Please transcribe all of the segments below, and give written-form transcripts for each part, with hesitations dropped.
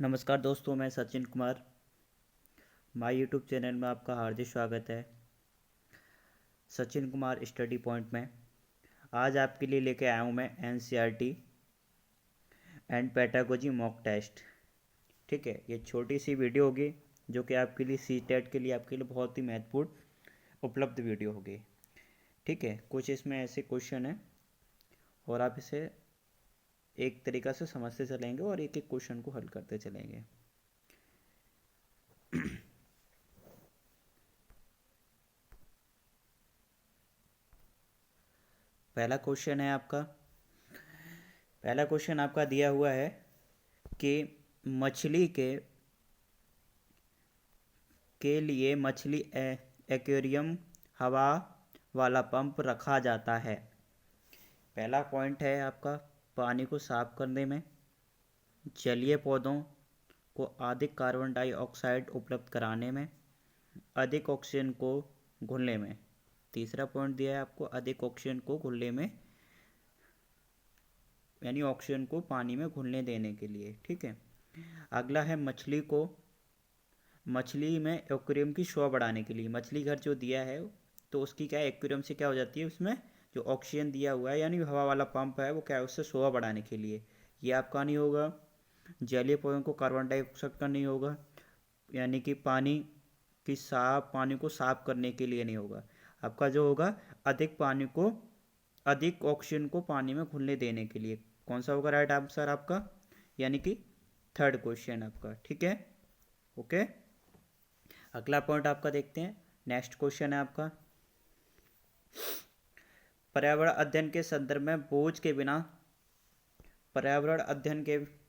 नमस्कार दोस्तों, मैं Sachin Kumar. My YouTube channel में आपका हार्दिक स्वागत है। सचिन कुमार स्टडी पॉइंट में आज आपके लिए लेके आया हूँ मैं NCERT and pedagogy mock test. ठीक है, ये छोटी सी वीडियो होगी जो कि आपके लिए सीटेट के लिए आपके लिए बहुत ही महत्वपूर्ण उपलब्ध वीडियो होगी। ठीक है, कुछ इसमें ऐसे क्वेश्चन हैं और आप इसे एक तरीक़ा से समझते चलेंगे और एक एक क्वेश्चन को हल करते चलेंगे। पहला क्वेश्चन आपका दिया हुआ है कि मछली के लिए मछली एक्वेरियम हवा वाला पंप रखा जाता है। पहला पॉइंट है आपका पानी को साफ करने में, जलीय पौधों को अधिक कार्बन डाइऑक्साइड उपलब्ध कराने में, अधिक ऑक्सीजन को घुलने में। तीसरा पॉइंट दिया है आपको अधिक ऑक्सीजन को घुलने में, यानी ऑक्सीजन को पानी में घुलने देने के लिए। ठीक है, अगला है मछली में एक्वेरियम की शोभा बढ़ाने के लिए। मछली घर जो दिया है तो उसकी क्या है, एक्वेरियम से क्या हो जाती है, उसमें जो ऑक्सीजन दिया हुआ है यानी हवा वाला पंप है वो क्या है, उससे शोभा बढ़ाने के लिए। ये आपका नहीं होगा। जलीय पौधों को कार्बन डाइऑक्साइड का नहीं होगा, यानी कि पानी को साफ करने के लिए नहीं होगा। आपका जो होगा अधिक ऑक्सीजन को पानी में घुलने देने के लिए। कौन सा होगा राइट आंसर आपका, यानी कि थर्ड क्वेश्चन आपका। ठीक है, ओके। अगला पॉइंट आपका देखते हैं। नेक्स्ट क्वेश्चन है आपका पर्यावरण अध्ययन के संदर्भ में बोझ के बिना पर्यावरण अध्ययन के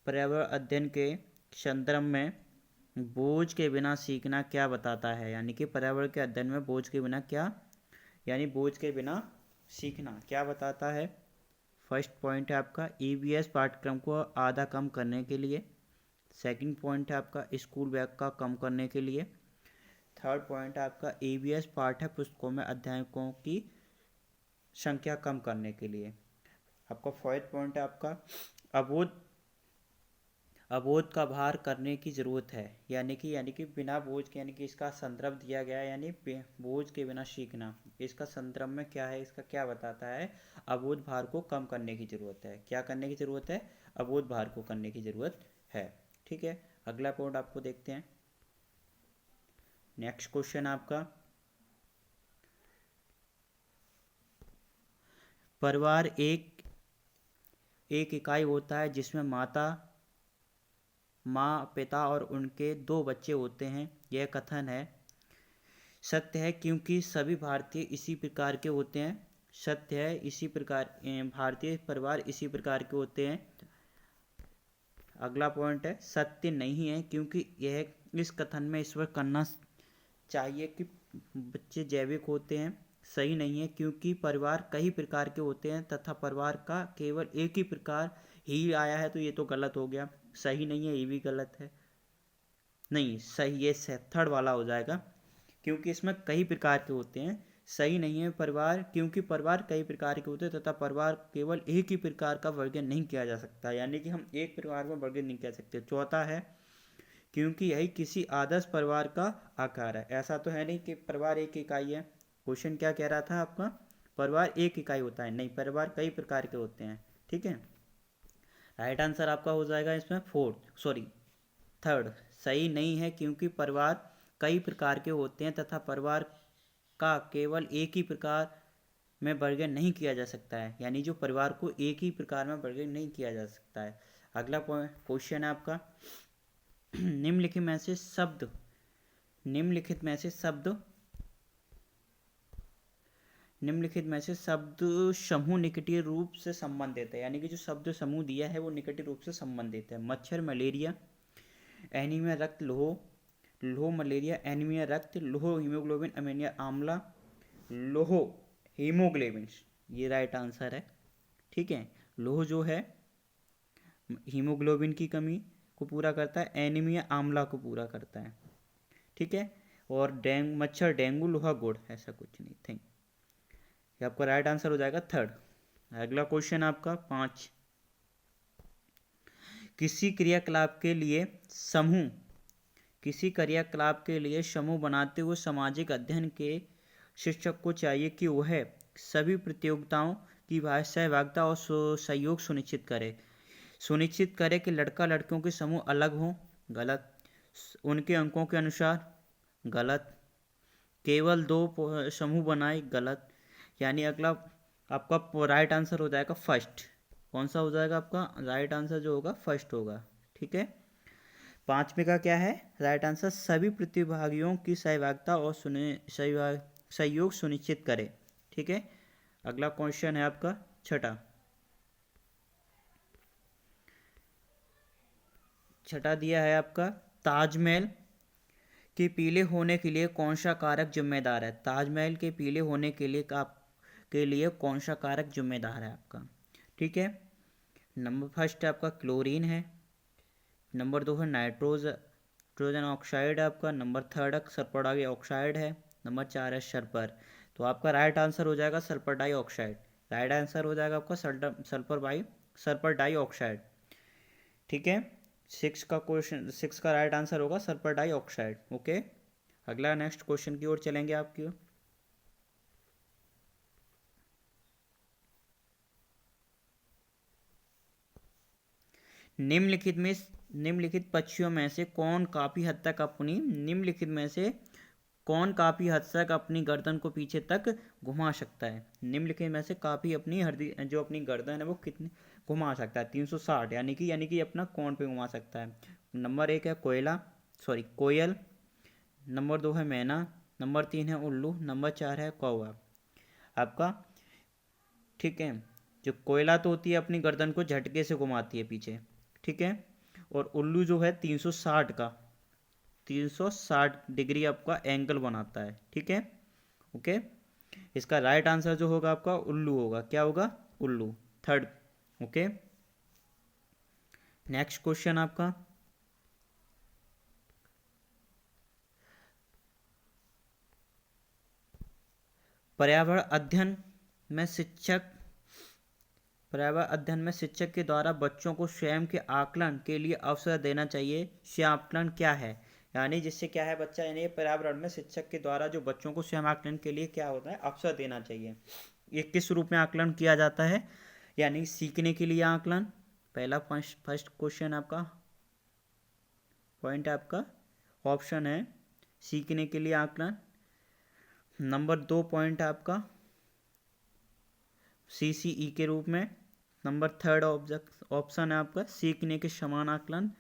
पर्यावरण अध्ययन के संदर्भ में बोझ के बिना सीखना क्या बताता है, यानी कि पर्यावरण के अध्ययन में बोझ के बिना क्या, यानी बोझ के बिना सीखना क्या बताता है। फर्स्ट पॉइंट है आपका ईवीएस पाठ्यक्रम को आधा कम करने के लिए। सेकंड पॉइंट है आपका स्कूल बैग का कम करने के लिए। थर्ड पॉइंट है आपका ईवीएस पाठ्य पुस्तकों में अध्यायों की संख्या कम करने के लिए। आपका फोर्थ पॉइंट है आपका अबोध का भार करने की ज़रूरत है, यानी कि बिना बोझ के, यानी कि इसका संदर्भ दिया गया है, यानी बोझ के बिना सीखना। इसका संदर्भ में क्या है, इसका क्या बताता है, अबोध भार को कम करने की ज़रूरत है। क्या करने की ज़रूरत है, अबोध भार को करने की ज़रूरत है। ठीक है, अगला पॉइंट आपको देखते हैं। नेक्स्ट क्वेश्चन आपका परिवार एक इकाई होता है जिसमें माँ, पिता और उनके 2 बच्चे होते हैं। यह कथन है सत्य है क्योंकि सभी भारतीय इसी प्रकार के होते हैं। सत्य है, इसी प्रकार भारतीय परिवार इसी प्रकार के होते हैं। अगला पॉइंट है सत्य नहीं है क्योंकि यह इस कथन में ईश्वर करना चाहिए कि बच्चे जैविक होते हैं। सही नहीं है क्योंकि परिवार कई प्रकार के होते हैं तथा परिवार का केवल एक ही प्रकार ही आया है, तो ये तो गलत हो गया। सही नहीं है, ये भी गलत है। नहीं सही, ये थर्ड वाला हो जाएगा क्योंकि इसमें कई प्रकार के होते हैं। सही नहीं है परिवार क्योंकि परिवार कई प्रकार के होते हैं तथा परिवार केवल एक ही प्रकार का वर्गीकरण नहीं किया जा सकता, यानी कि हम एक परिवार में वर्गीकरण नहीं कर सकते। चौथा है क्योंकि यही किसी आदर्श परिवार का आकार है। ऐसा तो है नहीं कि परिवार एक इकाई है। क्वेश्चन क्या कह रहा था आपका, परिवार एक इकाई होता है, नहीं, परिवार कई प्रकार के होते हैं। ठीक है, राइट आंसर आपका हो जाएगा इसमें थर्ड। सही नहीं है क्योंकि परिवार कई प्रकार के होते हैं तथा परिवार का केवल एक ही प्रकार में वर्गीकृत नहीं किया जा सकता है, यानी जो परिवार को एक ही प्रकार में वर्गीकृत नहीं किया जा सकता है। अगला क्वेश्चन है आपका निम्नलिखित में से शब्द निम्नलिखित में से शब्द समूह निकटीय रूप से संबंधित है, यानी कि जो शब्द समूह दिया है वो निकटीय रूप से संबंधित है। मच्छर, मलेरिया, एनीमिया रक्त, लोह मलेरिया, एनीमिया रक्त, लोह हीमोग्लोबिन, अमीनिया आंवला, लोह हीमोग्लोबिन, ये राइट आंसर है। ठीक है, लोह जो है हीमोग्लोबिन की कमी को पूरा करता है, एनीमिया आंवला को पूरा करता है। ठीक है, और मच्छर डेंगू लोहा गुड़, ऐसा कुछ नहीं। थिंक ये आपका राइट आंसर हो जाएगा थर्ड। अगला क्वेश्चन आपका 5, किसी क्रियाकलाप के लिए समूह बनाते हुए सामाजिक अध्ययन के शिक्षक को चाहिए कि वह सभी प्रतियोगिताओं की सहभागिता और सहयोग सुनिश्चित करे कि लड़का लड़कियों के समूह अलग हों, गलत। उनके अंकों के अनुसार, गलत। केवल 2 समूह बनाए, गलत। यानी अगला आपका राइट आंसर हो जाएगा फर्स्ट। कौन सा हो जाएगा आपका राइट आंसर? जो होगा फर्स्ट होगा। ठीक है, 5वें का क्या है राइट आंसर? सभी प्रतिभागियों की सहभागिता और सहयोग सुनिश्चित करे। ठीक है, अगला क्वेश्चन है आपका 6 दिया है आपका, ताजमहल के पीले होने के लिए कौन सा कारक जिम्मेदार है? ताजमहल के पीले होने के लिए कौन सा कारक जिम्मेदार है आपका? ठीक है, नंबर फर्स्ट आपका क्लोरीन है, नंबर 2 है नाइट्रोजन ऑक्साइड आपका, नंबर 3 सल्फर डाइऑक्साइड है, नंबर 4 है सल्फर। तो आपका राइट आंसर हो जाएगा सल्फर डाइऑक्साइड। राइट आंसर हो जाएगा आपका सल्फर डाइऑक्साइड। ठीक है, 6 का राइट आंसर होगा सल्फर डाइऑक्साइड। ओके, अगला नेक्स्ट क्वेश्चन की ओर चलेंगे आपकी ओर। निम्नलिखित पक्षियों में से कौन काफी हद तक अपनी गर्दन को पीछे तक घुमा सकता है? निम्नलिखित में से काफी अपनी गर्दन है वो कितनी घुमा सकता है? 360, यानी कि अपना कौन पे घुमा सकता है? नंबर 1 है कोयल, नंबर 2 है मैना, नंबर 3 है उल्लू, नंबर 4 है कौवा आपका। ठीक है, जो कोयला तो होती है अपनी गर्दन को झटके से घुमाती है पीछे। ठीक है, और उल्लू जो है 360 डिग्री आपका एंगल बनाता है। ठीक है, ओके, इसका राइट आंसर जो होगा आपका उल्लू होगा। क्या होगा? उल्लू, थर्ड। ओके, नेक्स्ट क्वेश्चन आपका पर्यावरण अध्ययन में शिक्षक के द्वारा बच्चों को स्वयं के आकलन के लिए अवसर देना चाहिए। स्वयं आकलन क्या है? यानी जिससे क्या है बच्चा, यानी पर्यावरण में शिक्षक के द्वारा जो बच्चों को स्वयं आकलन के लिए क्या होता है? अवसर देना चाहिए। ये किस रूप में आकलन किया जाता है? यानी सीखने के लिए आकलन। पहला फर्स्ट क्वेश्चन आपका पॉइंट आपका ऑप्शन है सीखने के लिए आकलन। नंबर 2 पॉइंट आपका CCE के रूप में। नंबर 3 ऑप्शन है आपका सीखने के समान आकलन।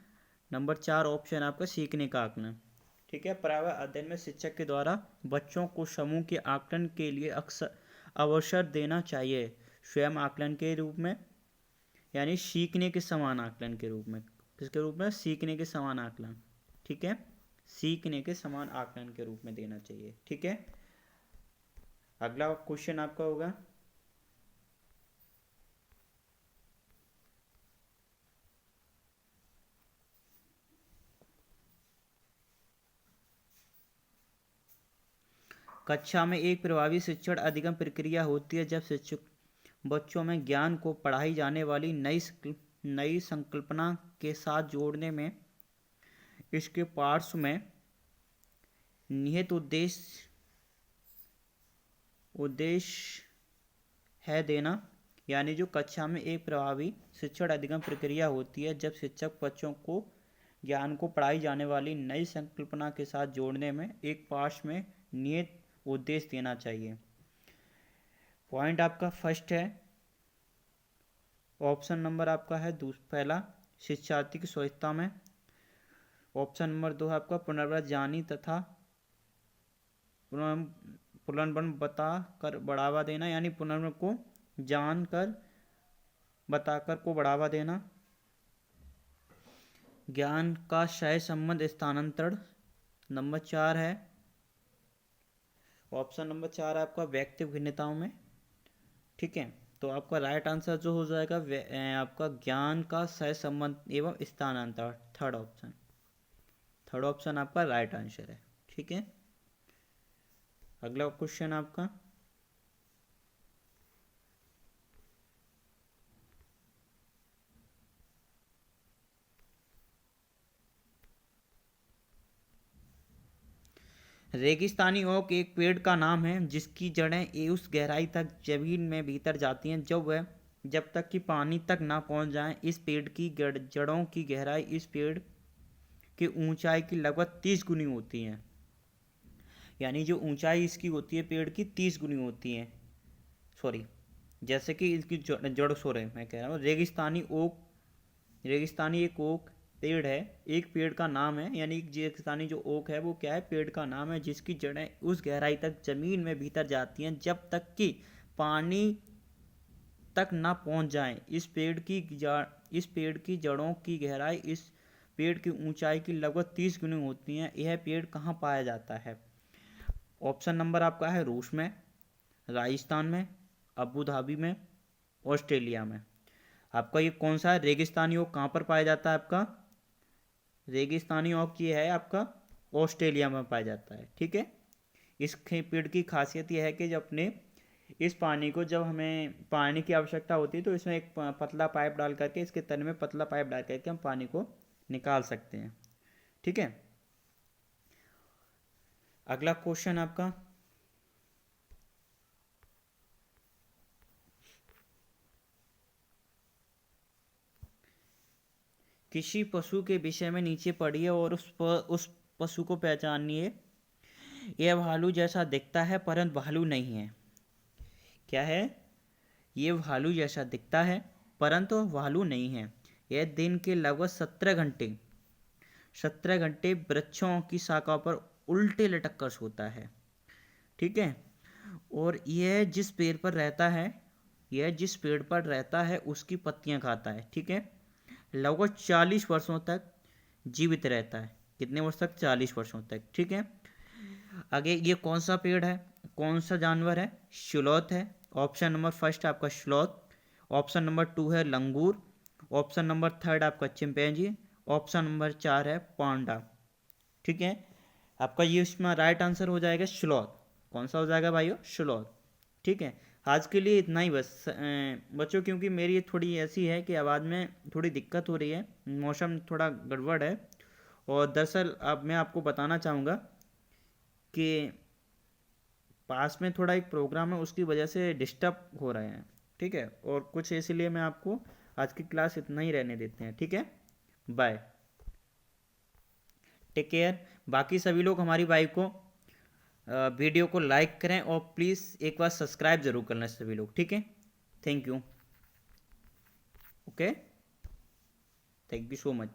नंबर 4 ऑप्शन आपका सीखने का आकलन। ठीक है, पर्यावरण अध्ययन में शिक्षक के द्वारा बच्चों को समूह के आकलन के लिए अक्सर अवसर देना चाहिए स्वयं आकलन के रूप में, यानी सीखने के समान आकलन के रूप में। किसके रूप में? सीखने के समान आकलन। ठीक है, सीखने के समान आकलन के रूप में देना चाहिए। ठीक है, अगला क्वेश्चन आपका होगा कक्षा में एक प्रभावी शिक्षण अधिगम प्रक्रिया होती है जब शिक्षक बच्चों में ज्ञान को पढ़ाई जाने वाली नई संकल्पना के साथ जोड़ने में इसके पार्श्व में निहित उद्देश्य है देना। यानी जो कक्षा में एक प्रभावी शिक्षण अधिगम प्रक्रिया होती है जब शिक्षक बच्चों को ज्ञान को पढ़ाई जाने वाली नई संकल्पना के साथ जोड़ने में एक पार्श्व में निहित उद्देश्य देना चाहिए। पॉइंट आपका फर्स्ट है, ऑप्शन नंबर आपका है पहला, शिक्षार्थी की स्वच्छता में। ऑप्शन नंबर 2 है आपका पुनर्वास जानी तथा पुनर्वन बता कर बढ़ावा देना, यानी पुनर्वन को जान कर बताकर को बढ़ावा देना। ज्ञान का सह संबंध स्थानांतरण। नंबर 4 है, ऑप्शन नंबर 4 है आपका व्यक्तिगत भिन्नताओं में। ठीक है, तो आपका राइट आंसर जो हो जाएगा आपका ज्ञान का सह संबंध एवं स्थानांतरण, थर्ड ऑप्शन आपका राइट आंसर है। ठीक है, अगला क्वेश्चन आपका, रेगिस्तानी ओक एक पेड़ का नाम है जिसकी जड़ें उस गहराई तक जमीन में भीतर जाती हैं जब तक कि पानी तक ना पहुंच जाएं। इस पेड़ की जड़ों की गहराई इस पेड़ की ऊंचाई की लगभग 30 गुनी होती है, यानी जो ऊंचाई इसकी होती है पेड़ की 30 गुनी होती है। सॉरी, जैसे कि इसकी जड़ मैं कह रहा हूँ रेगिस्तानी एक ओक पेड़ है, एक पेड़ का नाम है, यानी रेगिस्तानी जो ओक है वो क्या है, पेड़ का नाम है जिसकी जड़ें उस गहराई तक जमीन में भीतर जाती हैं जब तक कि पानी तक ना पहुंच जाएं। इस पेड़ की जड़ों की गहराई इस पेड़ की ऊंचाई की लगभग 30 गुनी होती है। यह पेड़ कहाँ पाया जाता है? ऑप्शन नंबर आपका है रूस में, राजस्थान में, अबू धाबी में, ऑस्ट्रेलिया में। आपका ये कौन सा है? रेगिस्तानी ओक कहाँ पर पाया जाता है आपका? रेगिस्तानी ओक ये है आपका ऑस्ट्रेलिया में पाया जाता है। ठीक है, इस पेड़ की खासियत यह है कि जब अपने इस पानी को, जब हमें पानी की आवश्यकता होती है तो इसमें एक पतला पाइप डाल करके, इसके तने में पतला पाइप डाल करके हम पानी को निकाल सकते हैं। ठीक है, अगला क्वेश्चन आपका, किसी पशु के विषय में नीचे पढ़िए और उस पशु को पहचानिए। यह भालू जैसा दिखता है परंतु भालू नहीं है। क्या है? ये भालू जैसा दिखता है परंतु भालू नहीं है। यह दिन के लगभग 17 घंटे वृक्षों की शाखा पर उल्टे लटक कर सोता है। ठीक है, और यह जिस पेड़ पर रहता है उसकी पत्तियां खाता है। ठीक है, लगभग 40 वर्षों तक जीवित रहता है। कितने वर्ष तक? 40 वर्षों तक। ठीक है, आगे ये कौन सा पेड़ है, कौन सा जानवर है? स्लॉथ है। ऑप्शन नंबर फर्स्ट आपका स्लॉथ, ऑप्शन नंबर 2 है लंगूर, ऑप्शन नंबर 3 आपका चिंपैंजी, ऑप्शन नंबर 4 है पांडा। ठीक है, आपका ये इसमें राइट आंसर हो जाएगा स्लॉथ। कौन सा हो जाएगा भाइयों? स्लॉथ। ठीक है, आज के लिए इतना ही बस बच्चों, क्योंकि मेरी थोड़ी ऐसी है कि आवाज़ में थोड़ी दिक्कत हो रही है, मौसम थोड़ा गड़बड़ है, और दरअसल अब मैं आपको बताना चाहूँगा कि पास में थोड़ा एक प्रोग्राम है, उसकी वजह से डिस्टर्ब हो रहे हैं। ठीक है, और कुछ इसलिए मैं आपको आज की क्लास इतना ही रहने देते हैं। ठीक है, बाय, टेक केयर। बाकी सभी लोग हमारी वाइफ को वीडियो को लाइक करें और प्लीज़ एक बार सब्सक्राइब जरूर करना सभी लोग। ठीक है, thank you, okay, thank you so much.